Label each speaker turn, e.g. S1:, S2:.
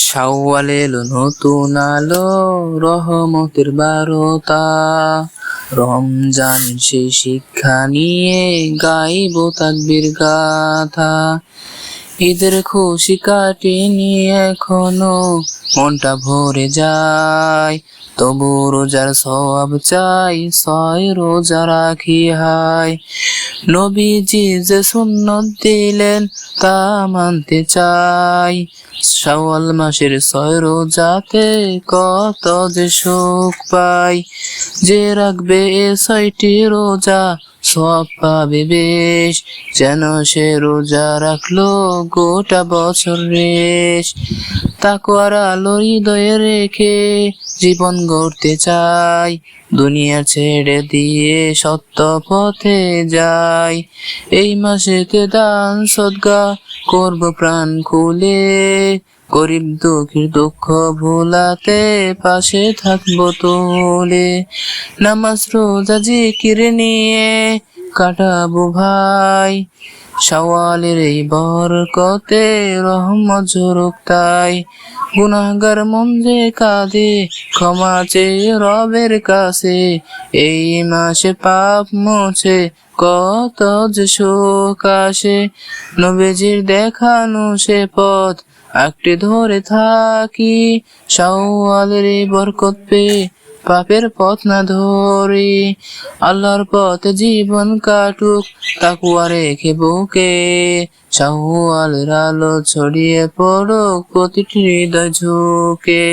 S1: শাওয়াল এলো নতুন আলো, রহমতের বারতা। রমজান সেই শিক্ষা নিয়ে গাইবো তাকবীর গাথা। ঈদের খুশি কাটেনি এখনো, মনটা ভরে যায়। তবু রোজার সওয়াব চাই, 6 রোজা রাখি হায়। নবীজি যে সুন্নত দিলেন তা মানতে চাই। শাওয়াল মাসের 6 রোজাতে কত যে সুখ পাই। যে রাখবে এ 6টি রোজা সওয়াব পাবে বেশ, যেন সে রোজা রাখলো গোটা বছর রেশ। তাকওয়ার আলো হৃদয়ে রেখে জীবন গড়তে চাই, দুনিয়া ছেড়ে দিয়ে সত্য পথে যাই। এই মাসেতে দান সদকা করব প্রাণ খুলে, গরিব দুঃখীর দুঃখ ভোলাতে পাশে থাকবো তোলে। নামাজ রোজা জিকির নিয়ে কাটাবো ভাই, শাওয়ালের এই বরকতে রহমত ঝরুক তাই। গুনাহগার মন যে কাঁদে ক্ষমা চেয়ে রবের কাছে, এই মাসে পাপ মোছে কত যে সুখ আসে। নবীজির দেখানো সে পথ একটি ধরে থাকি, শাওয়ালের এই বরকত পেয়ে পাপের পথ না ধরি। আল্লাহর পথে জীবন কাটুক তাকওয়া রেখে বুকে, শাওয়ালের আলো ছড়িয়ে পড়ুক প্রতিটি হৃদয় ঝুঁকে।